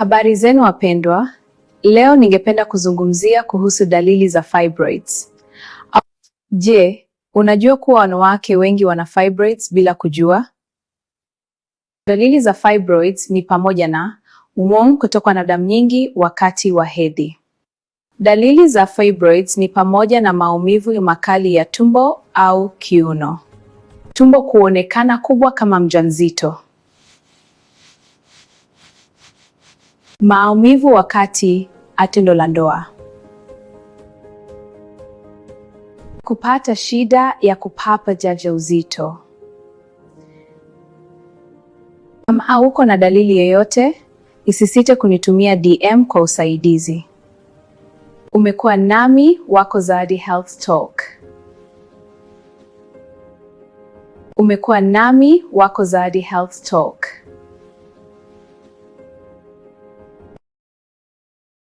Habari zenu wapendwa. Leo ningependa kuzungumzia kuhusu dalili za fibroids. Je, unajua kuwa wanawake wengi wana fibroids bila kujua? Dalili za fibroids ni pamoja na kutokwa na damu nyingi wakati wa hedhi. Dalili za fibroids ni pamoja na maumivu makali ya tumbo au kiuno. Tumbo kuonekana kubwa kama mjamzito. Maumivu wakati tendo la ndoa. Kupata shida ya kupata ujauzito. Kama uko na dalili yoyote, usisite kunitumia DM kwa usaidizi. Umekuwa nami wako Zawadi Health Talk. Umekuwa nami wako Zawadi Health Talk.